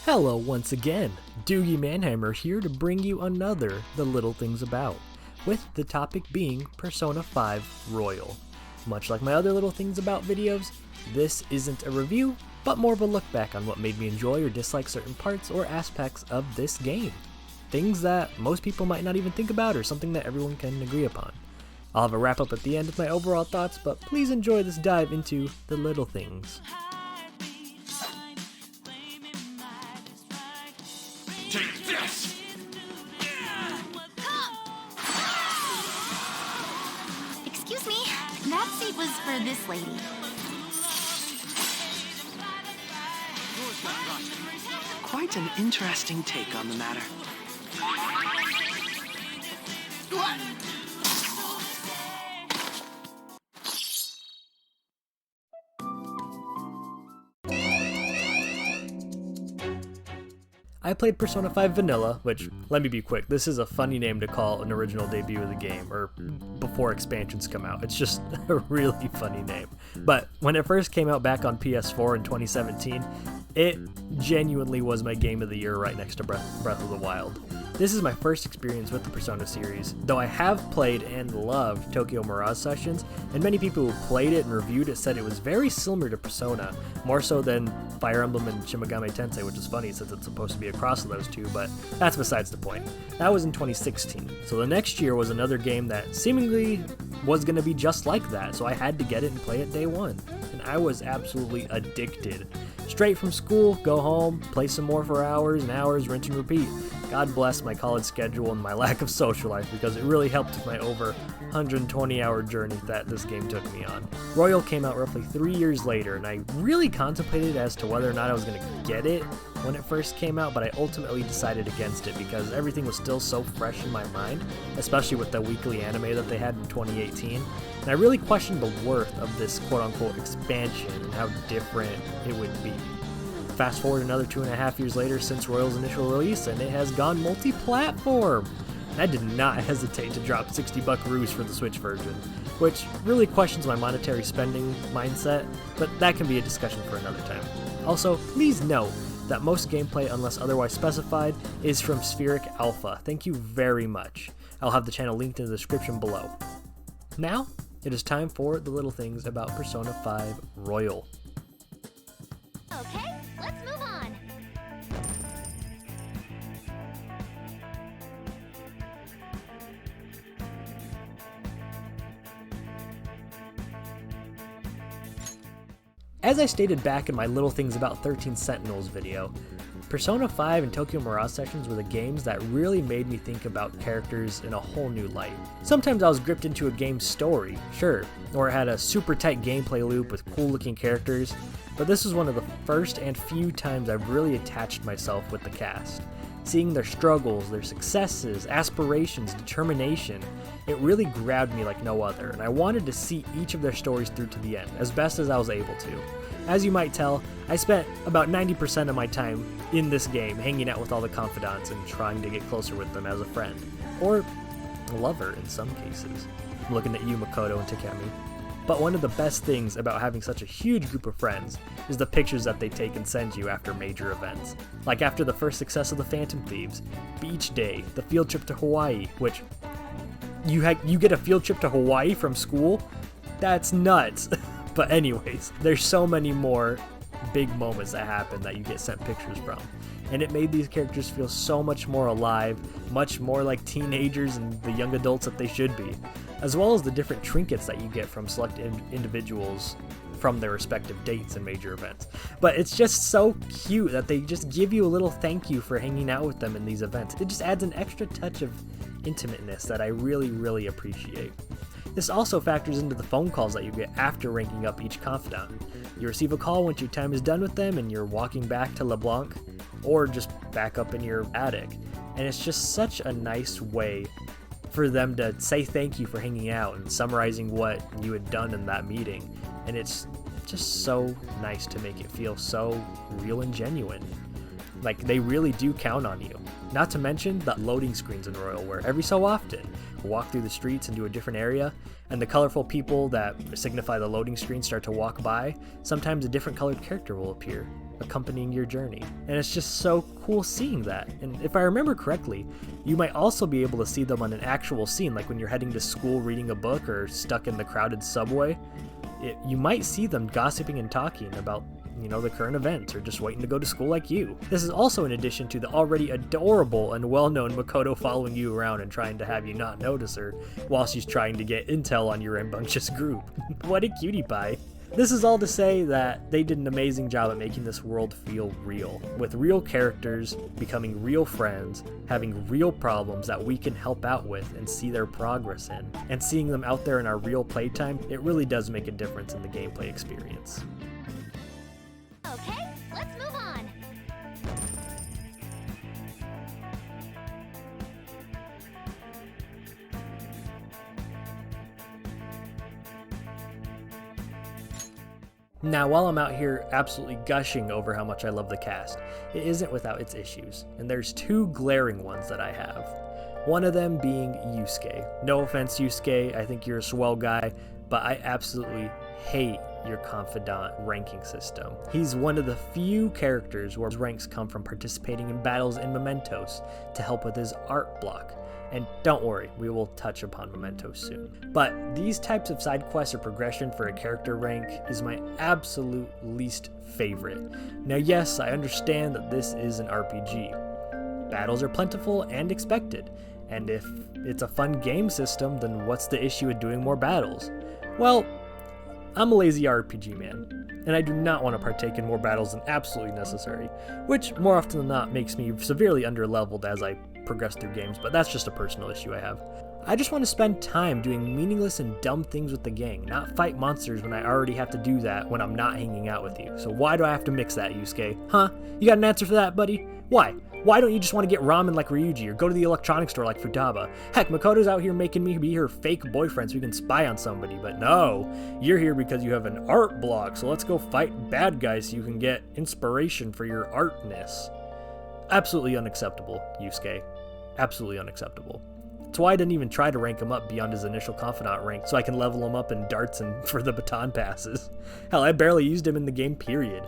Hello once again, Doogie Manhammer here to bring you another The Little Things About, with the topic being Persona 5 Royal. Much like my other Little Things About videos, this isn't a review, but more of a look back on what made me enjoy or dislike certain parts or aspects of this game. Things that most people might not even think about or something that everyone can agree upon. I'll have a wrap up at the end with my overall thoughts, but please enjoy this dive into the little things. Take this! Excuse me, that seat was for this lady. Quite an interesting take on the matter. What? I played Persona 5 Vanilla, which, let me be quick, this is a funny name to call an original debut of the game, or before expansions come out. It's just a really funny name. But when it first came out back on PS4 in 2017, it genuinely was my game of the year right next to Breath of the Wild. This is my first experience with the Persona series, though I have played and loved Tokyo Mirage Sessions, and many people who played it and reviewed it said it was very similar to Persona, more so than Fire Emblem and Shin Megami Tensei, which is funny since it's supposed to be a cross of those two, but that's besides the point. That was in 2016, so the next year was another game that seemingly was going to be just like that, so I had to get it and play it day one, and I was absolutely addicted. Straight from school, go home, play some more for hours and hours, rinse and repeat. God bless my college schedule and my lack of social life, because it really helped with my over 120-hour journey that this game took me on. Royal came out roughly 3 years later, and I really contemplated as to whether or not I was going to get it when it first came out, but I ultimately decided against it because everything was still so fresh in my mind, especially with the weekly anime that they had in 2018, and I really questioned the worth of this quote-unquote expansion and how different it would be. Fast forward another 2.5 years later since Royal's initial release, and it has gone multi-platform. And I did not hesitate to drop $60 roos for the Switch version, which really questions my monetary spending mindset, but that can be a discussion for another time. Also, please note that most gameplay, unless otherwise specified, is from Spheric Alpha. Thank you very much. I'll have the channel linked in the description below. Now, it is time for the little things about Persona 5 Royal. Okay, let's move on. As I stated back in my Little Things About 13 Sentinels video, Persona 5 and Tokyo Mirage Sessions were the games that really made me think about characters in a whole new light. Sometimes I was gripped into a game's story, sure, or it had a super tight gameplay loop with cool looking characters, but this was one of the first and few times I've really attached myself with the cast. Seeing their struggles, their successes, aspirations, determination, it really grabbed me like no other, and I wanted to see each of their stories through to the end, as best as I was able to. As you might tell, I spent about 90% of my time in this game hanging out with all the confidants and trying to get closer with them as a friend, or a lover in some cases. I'm looking at you, Makoto and Takemi. But one of the best things about having such a huge group of friends is the pictures that they take and send you after major events. Like after the first success of the Phantom Thieves, Beach Day, the field trip to Hawaii, which you get a field trip to Hawaii from school? That's nuts. But anyways, there's so many more big moments that happen that you get sent pictures from. And it made these characters feel so much more alive, much more like teenagers and the young adults that they should be, as well as the different trinkets that you get from select individuals from their respective dates and major events. But it's just so cute that they just give you a little thank you for hanging out with them in these events. It just adds an extra touch of intimateness that I really, really appreciate. This also factors into the phone calls that you get after ranking up each confidant. You receive a call once your time is done with them and you're walking back to LeBlanc, or just back up in your attic. And it's just such a nice way for them to say thank you for hanging out and summarizing what you had done in that meeting. And it's just so nice to make it feel so real and genuine. Like, they really do count on you. Not to mention the loading screens in Royal, where every so often walk through the streets into a different area, and the colorful people that signify the loading screen start to walk by. Sometimes a different colored character will appear. accompanying your journey. And it's just so cool seeing that. And if I remember correctly, you might also be able to see them on an actual scene, like when you're heading to school reading a book or stuck in the crowded subway. You might see them gossiping and talking about, the current events, or just waiting to go to school like you. This is also in addition to the already adorable and well-known Makoto following you around and trying to have you not notice her while she's trying to get intel on your rambunctious group. What a cutie pie. This is all to say that they did an amazing job at making this world feel real, with real characters becoming real friends, having real problems that we can help out with and see their progress in. And seeing them out there in our real playtime, it really does make a difference in the gameplay experience. Okay, let's move on. Now, while I'm out here absolutely gushing over how much I love the cast, it isn't without its issues, and there's two glaring ones that I have. One of them being Yusuke. No offense, Yusuke, I think you're a swell guy, but I absolutely hate your confidant ranking system. He's one of the few characters where his ranks come from participating in battles in Mementos to help with his art block. And don't worry, we will touch upon Mementos soon. But these types of side quests or progression for a character rank is my absolute least favorite. Now yes, I understand that this is an RPG. Battles are plentiful and expected, and if it's a fun game system, then what's the issue with doing more battles? Well, I'm a lazy RPG man, and I do not want to partake in more battles than absolutely necessary, which more often than not makes me severely underleveled as I progress through games, but that's just a personal issue I have. I just want to spend time doing meaningless and dumb things with the gang, not fight monsters when I already have to do that when I'm not hanging out with you. So why do I have to mix that, Yusuke? Huh? You got an answer for that, buddy? Why? Why don't you just want to get ramen like Ryuji, or go to the electronics store like Futaba? Heck, Makoto's out here making me be her fake boyfriend so we can spy on somebody, but no, you're here because you have an art block, so let's go fight bad guys so you can get inspiration for your artness. Absolutely unacceptable, Yusuke. Absolutely unacceptable. That's why I didn't even try to rank him up beyond his initial confidant rank so I can level him up in darts and for the baton passes. Hell, I barely used him in the game, period.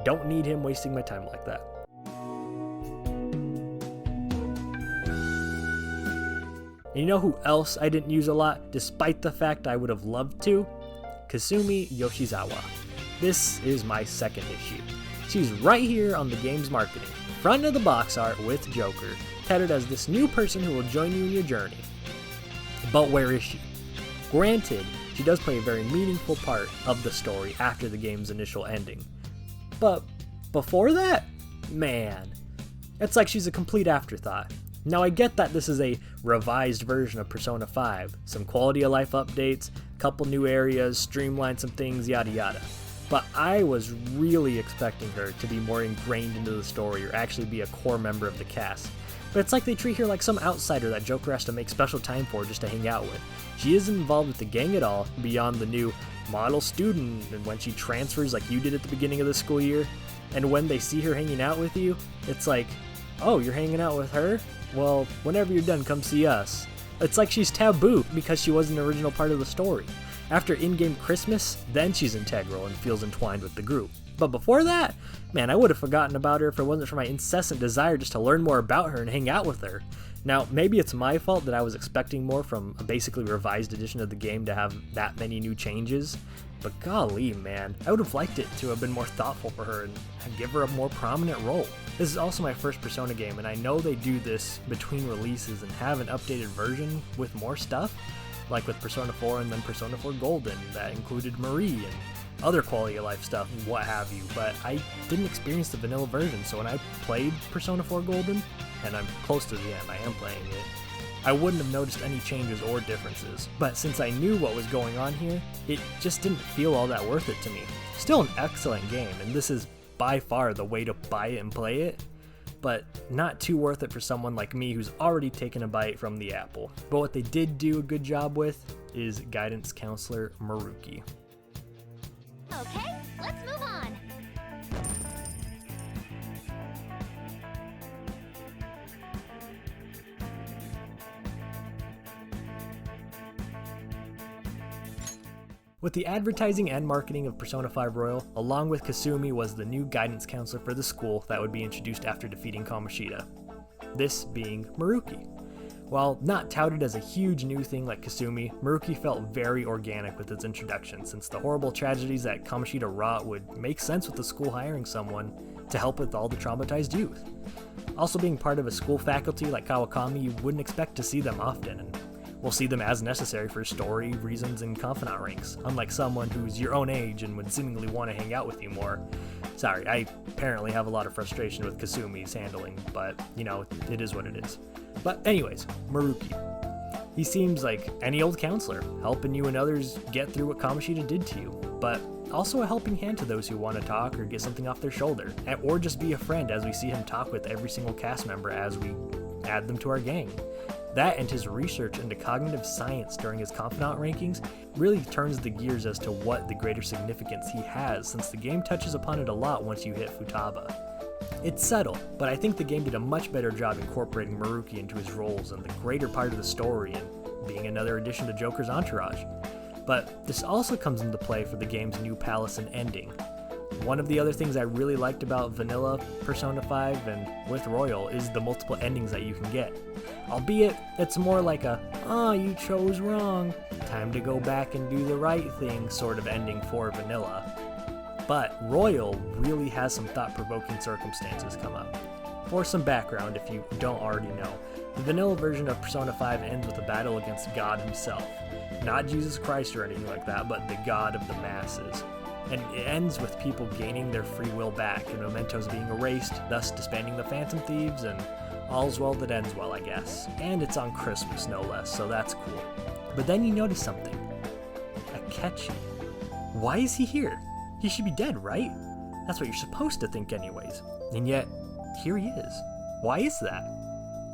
Don't need him wasting my time like that. And you know who else I didn't use a lot, despite the fact I would have loved to? Kasumi Yoshizawa. This is my second issue. She's right here on the game's marketing, front of the box art with Joker, touted as this new person who will join you in your journey. But where is she? Granted, she does play a very meaningful part of the story after the game's initial ending. But before that? Man, it's like she's a complete afterthought. Now I get that this is a revised version of Persona 5, some quality of life updates, couple new areas, streamline some things, yada yada. But I was really expecting her to be more ingrained into the story or actually be a core member of the cast. But it's like they treat her like some outsider that Joker has to make special time for just to hang out with. She isn't involved with the gang at all, beyond the new model student and when she transfers like you did at the beginning of the school year. And when they see her hanging out with you, it's like, oh, you're hanging out with her? Well, whenever you're done, come see us. It's like she's taboo because she wasn't an original part of the story. After in-game Christmas, then she's integral and feels entwined with the group. But before that, man, I would have forgotten about her if it wasn't for my incessant desire just to learn more about her and hang out with her. Now, maybe it's my fault that I was expecting more from a basically revised edition of the game to have that many new changes, but golly, man, I would have liked it to have been more thoughtful for her and give her a more prominent role. This is also my first Persona game, and I know they do this between releases and have an updated version with more stuff, like with Persona 4 and then Persona 4 Golden, that included Marie and other quality of life stuff and what have you, but I didn't experience the vanilla version, so when I played Persona 4 Golden, and I'm close to the end, I am playing it, I wouldn't have noticed any changes or differences. But since I knew what was going on here, it just didn't feel all that worth it to me. Still an excellent game, and this is by far the way to buy it and play it, but not too worth it for someone like me who's already taken a bite from the apple. But what they did do a good job with is guidance counselor Maruki. Okay, let's move on. With the advertising and marketing of Persona 5 Royal, along with Kasumi was the new guidance counselor for the school that would be introduced after defeating Kamoshida. This being Maruki. While not touted as a huge new thing like Kasumi, Maruki felt very organic with its introduction, since the horrible tragedies that Kamoshida wrought would make sense with the school hiring someone to help with all the traumatized youth. Also, being part of a school faculty like Kawakami, you wouldn't expect to see them often, and we'll see them as necessary for story, reasons, and confidant ranks, unlike someone who's your own age and would seemingly want to hang out with you more. Sorry, I apparently have a lot of frustration with Kasumi's handling, but, you know, it is what it is. But anyways, Maruki. He seems like any old counselor, helping you and others get through what Kamoshida did to you, but also a helping hand to those who want to talk or get something off their shoulder, or just be a friend as we see him talk with every single cast member as we add them to our gang. That and his research into cognitive science during his confidant rankings really turns the gears as to what the greater significance he has, since the game touches upon it a lot once you hit Futaba. It's subtle, but I think the game did a much better job incorporating Maruki into his roles and the greater part of the story and being another addition to Joker's entourage. But this also comes into play for the game's new palace and ending. One of the other things I really liked about vanilla Persona 5 and with Royal is the multiple endings that you can get. Albeit, it's more like a, you chose wrong, time to go back and do the right thing sort of ending for vanilla. But Royal really has some thought-provoking circumstances come up. For some background, if you don't already know, the vanilla version of Persona 5 ends with a battle against God himself. Not Jesus Christ or anything like that, but the God of the masses. And it ends with people gaining their free will back and mementos being erased, thus disbanding the Phantom Thieves, and all's well that ends well, I guess. And it's on Christmas, no less, so that's cool. But then you notice something. Akechi. Why is he here? He should be dead, right? That's what you're supposed to think anyways. And yet, here he is. Why is that?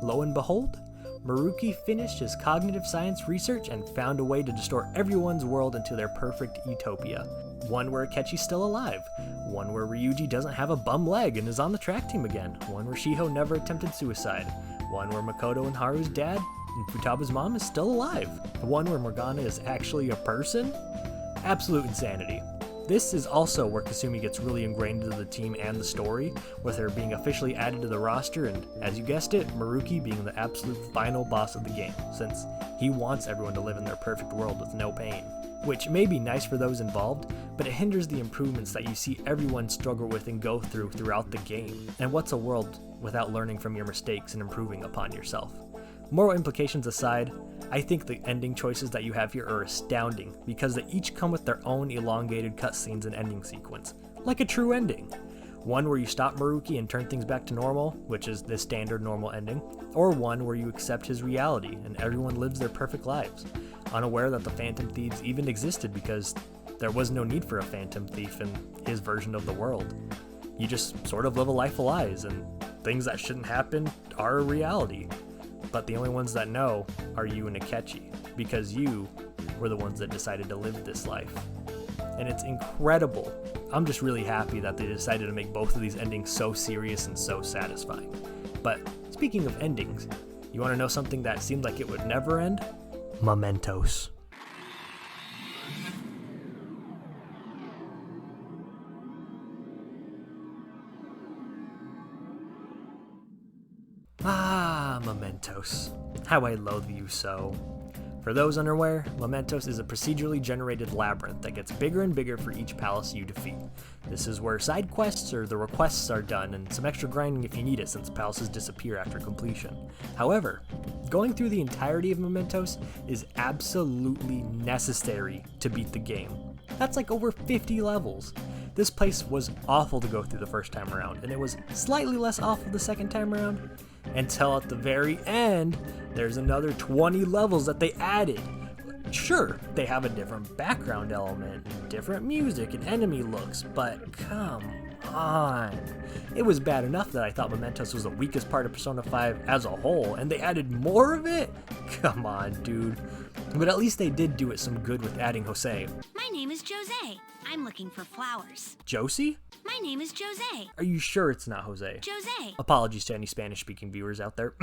Lo and behold, Maruki finished his cognitive science research and found a way to distort everyone's world into their perfect utopia. One where Akechi's still alive, one where Ryuji doesn't have a bum leg and is on the track team again, one where Shiho never attempted suicide, one where Makoto and Haru's dad and Futaba's mom is still alive, one where Morgana is actually a person? Absolute insanity. This is also where Kasumi gets really ingrained into the team and the story, with her being officially added to the roster and, as you guessed it, Maruki being the absolute final boss of the game, since he wants everyone to live in their perfect world with no pain. Which may be nice for those involved, but it hinders the improvements that you see everyone struggle with and go through throughout the game. And what's a world without learning from your mistakes and improving upon yourself? Moral implications aside, I think the ending choices that you have here are astounding because they each come with their own elongated cutscenes and ending sequence, like a true ending. One where you stop Maruki and turn things back to normal, which is the standard normal ending, or one where you accept his reality and everyone lives their perfect lives, unaware that the Phantom Thieves even existed because there was no need for a Phantom Thief in his version of the world. You just sort of live a life of lies, and things that shouldn't happen are a reality. But the only ones that know are you and Akechi, because you were the ones that decided to live this life. And it's incredible. I'm just really happy that they decided to make both of these endings so serious and so satisfying. But speaking of endings, you want to know something that seemed like it would never end? Mementos. Mementos. How I loathe you so. For those unaware, Mementos is a procedurally generated labyrinth that gets bigger and bigger for each palace you defeat. This is where side quests or the requests are done, and some extra grinding if you need it since palaces disappear after completion. However, going through the entirety of Mementos is absolutely necessary to beat the game. That's like over 50 levels. This place was awful to go through the first time around, and it was slightly less awful the second time around, until at the very end, there's another 20 levels that they added. Sure, they have a different background element, and different music and enemy looks, but come on. It was bad enough that I thought Mementos was the weakest part of Persona 5 as a whole, and they added more of it? Come on, dude. But at least they did do it some good with adding Jose. My name is Jose. I'm looking for flowers. Josie? My name is Jose. Are you sure it's not Jose? Jose. Apologies to any Spanish-speaking viewers out there.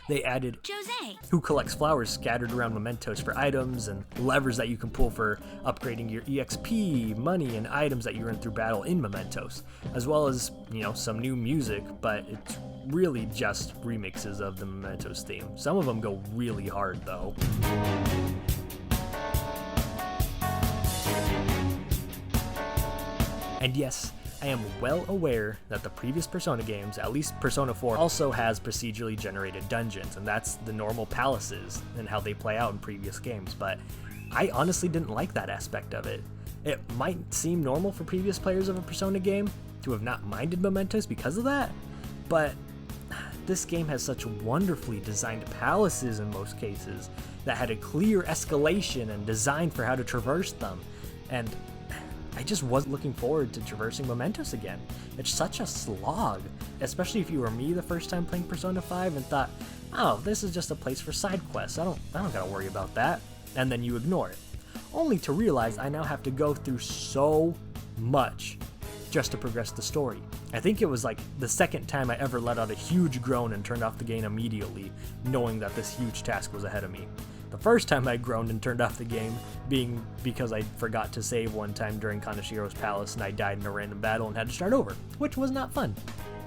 They added Jose. who collects flowers scattered around mementos for items, and levers that you can pull for upgrading your EXP, money, and items that you earn through battle in mementos, as well as, some new music, but it's really just remixes of the mementos theme. Some of them go really hard though. And yes, I am well aware that the previous Persona games, at least Persona 4, also has procedurally generated dungeons, and that's the normal palaces and how they play out in previous games, but I honestly didn't like that aspect of it. It might seem normal for previous players of a Persona game to have not minded mementos because of that, but this game has such wonderfully designed palaces in most cases that had a clear escalation and design for how to traverse them, and I just wasn't looking forward to traversing mementos again. It's such a slog, especially if you were me the first time playing Persona 5 and thought, oh, this is just a place for side quests, I don't gotta worry about that, and then you ignore it. Only to realize I now have to go through so much just to progress the story. I think it was like the second time I ever let out a huge groan and turned off the game immediately, knowing that this huge task was ahead of me. The first time I groaned and turned off the game being because I forgot to save one time during Kanashiro's palace and I died in a random battle and had to start over, which was not fun.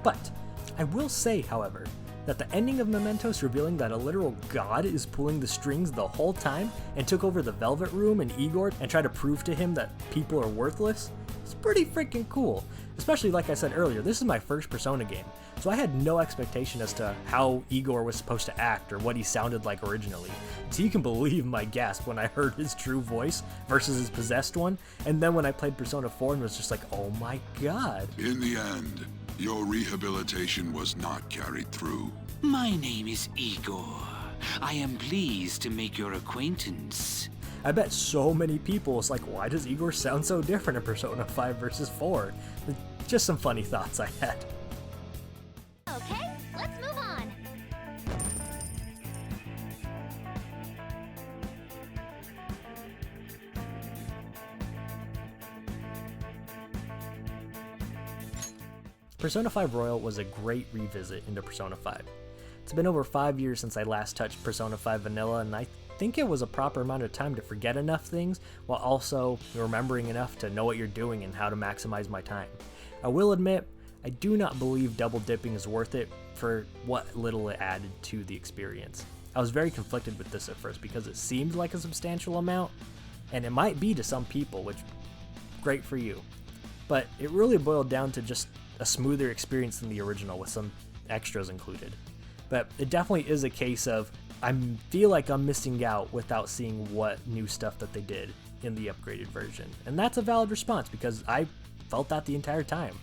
But I will say, however, that the ending of Mementos revealing that a literal god is pulling the strings the whole time and took over the Velvet Room and Igor and tried to prove to him that people are worthless, is pretty freaking cool. Especially, like I said earlier, this is my first Persona game, so I had no expectation as to how Igor was supposed to act or what he sounded like originally. So you can believe my gasp when I heard his true voice versus his possessed one, and then when I played Persona 4 and was just like, oh my god. In the end, your rehabilitation was not carried through. My name is Igor. I am pleased to make your acquaintance. I bet so many people was like, why does Igor sound so different in Persona 5 versus 4? Just some funny thoughts I had. Okay, let's move on. Persona 5 Royal was a great revisit into Persona 5. It's been over 5 years since I last touched Persona 5 Vanilla, and I think it was a proper amount of time to forget enough things while also remembering enough to know what you're doing and how to maximize my time. I will admit, I do not believe double dipping is worth it for what little it added to the experience. I was very conflicted with this at first because it seemed like a substantial amount, and it might be to some people, which great for you. But it really boiled down to just a smoother experience than the original with some extras included. But it definitely is a case of I feel like I'm missing out without seeing what new stuff that they did in the upgraded version. And that's a valid response because I felt that the entire time.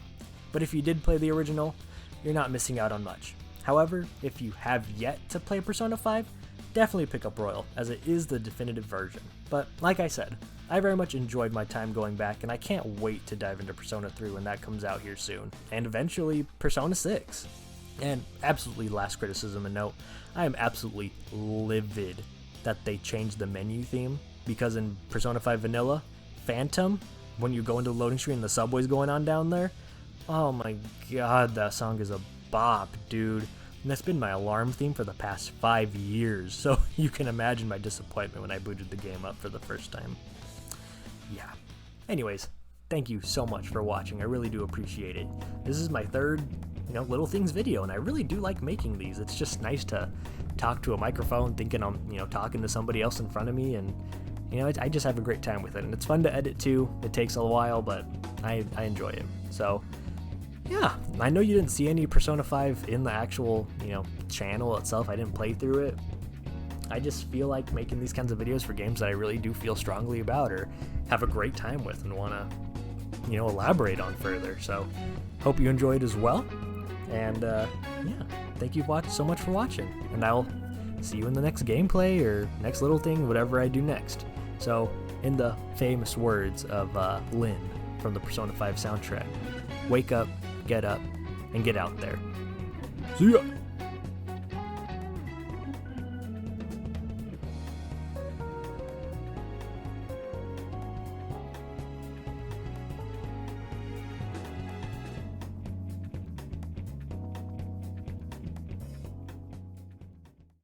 But if you did play the original, you're not missing out on much. However, if you have yet to play Persona 5, definitely pick up Royal, as it is the definitive version. But like I said, I very much enjoyed my time going back, and I can't wait to dive into Persona 3 when that comes out here soon, and eventually Persona 6. And absolutely last criticism and note, I am absolutely livid that they changed the menu theme, because in Persona 5 Vanilla, Phantom, when you go into the loading screen and the subway's going on down there, oh my god, that song is a bop, dude. And that's been my alarm theme for the past 5 years, so you can imagine my disappointment when I booted the game up for the first time. Yeah. Anyways, thank you so much for watching. I really do appreciate it. This is my third, Little Things video, and I really do like making these. It's just nice to talk to a microphone thinking I'm, talking to somebody else in front of me, and, I just have a great time with it. And it's fun to edit too. It takes a while, but I enjoy it. So, yeah, I know you didn't see any Persona 5 in the actual, channel itself. I didn't play through it. I just feel like making these kinds of videos for games that I really do feel strongly about or have a great time with and want to, elaborate on further. So, hope you enjoyed as well. And, yeah, thank you so much for watching. And I'll see you in the next gameplay or next little thing, whatever I do next. So, in the famous words of Lynn from the Persona 5 soundtrack, wake up, get up, and get out there. See ya!